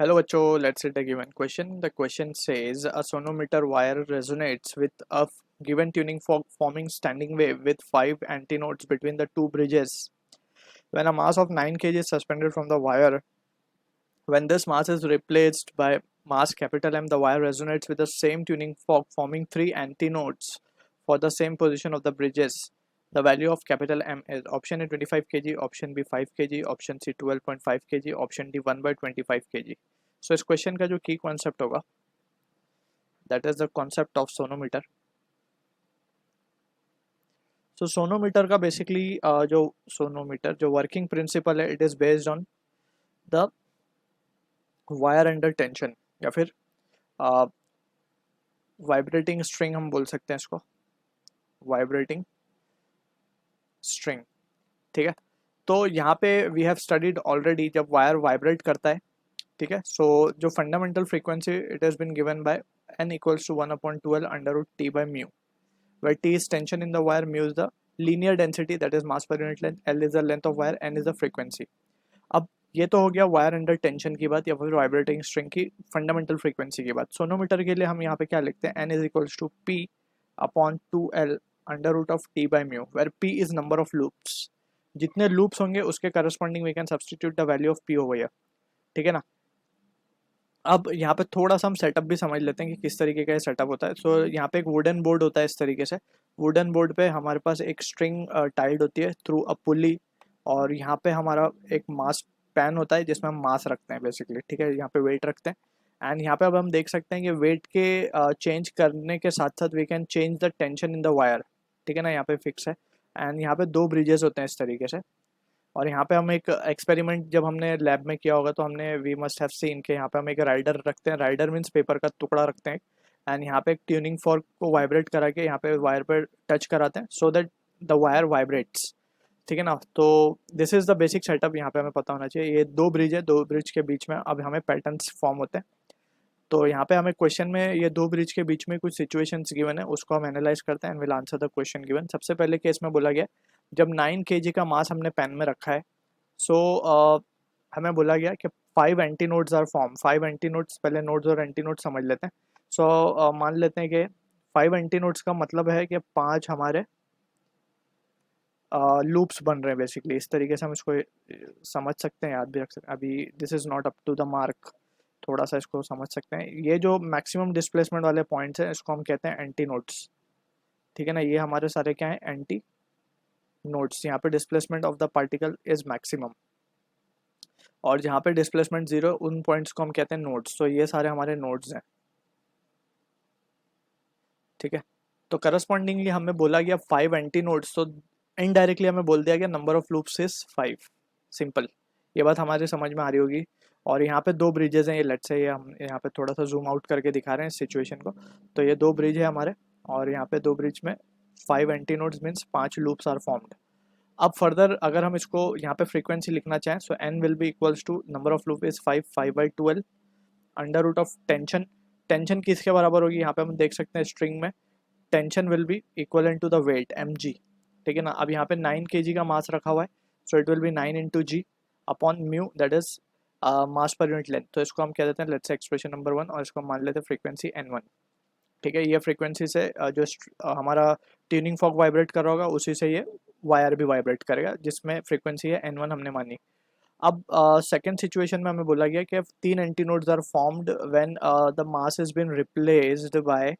Hello, Bacho. Let's hit a given question. The question says a sonometer wire resonates with a given tuning fork forming standing wave with five antinodes between the two bridges. When a mass of 9 kg is suspended from the wire, when this mass is replaced by mass capital M, the wire resonates with the same tuning fork forming three antinodes for the same position of the bridges. The value of capital M is option A 25 kg, option B 5 kg, option C 12.5 kg, option D 1 by 25 kg. So इस question का जो की concept होगा that is the concept of sonometer. So sonometer का basically जो sonometer जो working principle है it is based on the wire under tension या फिर वाइब्रेटिंग स्ट्रिंग हम बोल सकते हैं इसको, वाइब्रेटिंग स्ट्रिंग. ठीक है, तो यहाँ पे वी हैव स्टडीड ऑलरेडी जब वायर वाइब्रेट करता है. ठीक है, सो जो fundamental frequency it has been given by n equals to 1/12 under root t by mu, where t is tension in the wire, mu is the linear density that is mass per unit length, l is the length of wire, n is the frequency. अब ये तो हो गया wire under tension की बात या फिर vibrating string की फंडामेंटल फ्रीक्वेंसी की बात. सोनोमीटर के लिए हम यहाँ पे क्या लिखते हैं, n is equals to p upon 2l under root of t by mu, where p is number of loops. जितने लूप्स होंगे उसके corresponding we can substitute the value of p over here. ठीक है ना. अब यहाँ पे थोड़ा सा हम सेटअप भी समझ लेते हैं कि किस तरीके का सेटअप होता है. सो यहाँ पे एक वुडन बोर्ड होता है इस तरीके से. वुडन बोर्ड पे हमारे पास एक स्ट्रिंग टाइड होती है थ्रू अ पुली, और यहाँ पे हमारा एक मास पैन होता है जिसमें हम मास रखते हैं बेसिकली. ठीक है, यहाँ पे वेट रखते हैं. एंड यहाँ पे अब हम देख सकते हैं कि वेट के चेंज करने के साथ साथ we can change the tension in the wire. ठीक है ना, यहाँ पे फिक्स है. एंड यहाँ पे दो ब्रिजेस होते हैं इस तरीके से. और यहाँ पे हम एक एक्सपेरिमेंट जब हमने लैब में किया होगा तो हमने वी मस्ट हैव सीन के यहाँ पे हम एक राइडर रखते हैं. राइडर मीन्स पेपर का टुकड़ा रखते हैं. एंड यहाँ पे एक ट्यूनिंग फॉर्क को वाइब्रेट करा के यहाँ पे वायर पर टच कराते हैं so that the wire vibrates. ठीक है ना. तो this is the basic setup यहाँ पे हमें पता होना चाहिए. ये दो ब्रिज है, दो ब्रिज के बीच में अब हमें पैटर्न्स फॉर्म होते हैं. तो यहाँ पे हमें क्वेश्चन में ये दो ब्रिज के बीच में कुछ सिचुएशंस गिवन है, उसको हम एनालाइज करते हैं and will answer the question given. सबसे पहले केस में बोला गया जब 9 kg का मास हमने पेन में रखा है. सो हमें बोला गया कि 5 antinodes are form. 5 antinodes, पहले नोड्स और एंटी नोड्स समझ लेते हैं. सो मान लेते हैं कि 5 एंटी नोड्स का मतलब है कि 5 हमारे लूप्स बन रहे हैं बेसिकली. इस तरीके से हम इसको समझ सकते हैं, याद भी रख सकते हैं. अभी this is not up to the mark, थोड़ा सा इसको समझ सकते हैं. ये जो मैक्सिमम डिस्प्लेसमेंट वाले पॉइंट्स हैं इसको हम कहते हैं एंटी नोड्स. ठीक है ना, ये हमारे सारे क्या हैं, एंटी नोड्स. यहाँ पे displacement of the particle is maximum, और जहाँ पे डिस्प्लेसमेंट जीरो उन पॉइंट्स को हम कहते हैं नोड्स. तो ये सारे हमारे नोड्स हैं. ठीक है, तो करस्पॉन्डिंगली हमें बोला गया 5 एंटी नोड्स, तो इनडायरेक्टली हमें बोल दिया गया number of loops is 5. Simple, ये बात हमारे समझ में आ रही होगी. और यहाँ पे दो ब्रिजेज हैं, ये लेट्स से ये हम यहाँ पे थोड़ा सा जूम आउट करके दिखा रहे हैं इस सिचुएशन को. तो ये दो ब्रिज है हमारे, और यहाँ पे दो ब्रिज में 5 antinodes means 5 loops are formed. अब फर्दर अगर हम इसको यहाँ पे फ्रीक्वेंसी लिखना चाहें, so n will be equals to number of loop is 5 by 12 under root of tension. Tension किसके बराबर होगी, यहाँ पे हम देख सकते हैं स्ट्रिंग में tension will be equal to the weight mg. ठीक है ना. अब यहाँ पे 9 kg का मास रखा हुआ है, so it will be 9 into g upon mu that is mass per unit length. तो इसको हम कह देते हैं लेट्स से एक्सप्रेशन नंबर 1, और इसको मान लेते हैं फ्रीक्वेंसी n1. ठीक है, ये फ्रीक्वेंसी से जो हमारा ट्यूनिंग फॉर्क वाइब्रेट कर रहा होगा उसी से ये वायर भी वाइब्रेट करेगा, जिसमें फ्रीक्वेंसी है n1 हमने मानी. अब सेकेंड सिचुएशन में हमें बोला गया कि 3 antinodes are formed when the mass is been replaced by,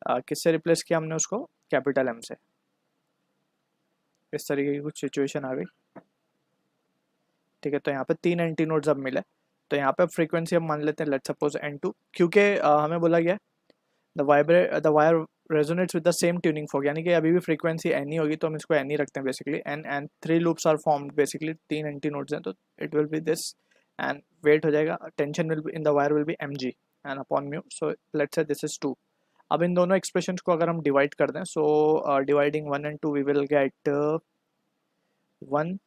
किससे रिप्लेस किया हमने उसको, कैपिटल एम से. इस तरीके की कुछ सिचुएशन आ गई. ठीक है, तो यहाँ पे 3 एंटीनोड्स अब मिले, तो यहाँ पे फ्रीक्वेंसी हम मान लेते हैं लेट्स सपोज n2, क्योंकि हमें बोला गया the wire resonates with the same tuning fork, यानी कि अभी भी फ्रीक्वेंसी एन ही होगी, तो हम इसको एन ही रखते हैं basically. And 3 loops are formed basically, 3 antinodes हैं, तो it will be this. And weight हो जाएगा, tension will be in the wire will be mg and upon mu, so let's say this is 2. अब इन दोनों expressions को अगर हम divide कर दें, so dividing 1 and 2 we will get 1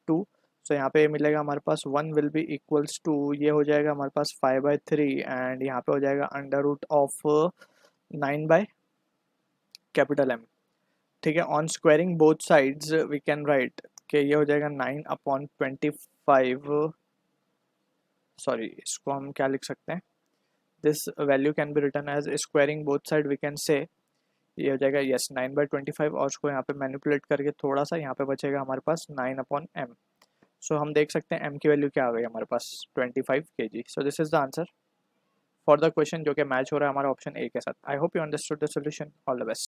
2. So यहाँ पे मिलेगा हमारे पास 1 विल बी इक्वल्स टू, ये हो जाएगा हमारे पास 5/3, एंड यहाँ पे हो जाएगा under root of 9 by capital M. ठीक है, on squaring both sides we can write कि ये हो जाएगा 9 अपॉन 25 सॉरी इसको हम क्या लिख सकते हैं, this value can be written as squaring both side, we can say ये हो जाएगा यस 9/25 और उसको यहाँ पे मैनिपुलेट करके थोड़ा सा यहाँ पे बचेगा हमारे पास 9/m। सो हम देख सकते हैं m की वैल्यू क्या आ गई हमारे पास 25 kg। So this is the answer for the question जो कि मैच हो रहा है हमारा ऑप्शन ए के साथ। I hope you understood the solution. All the best.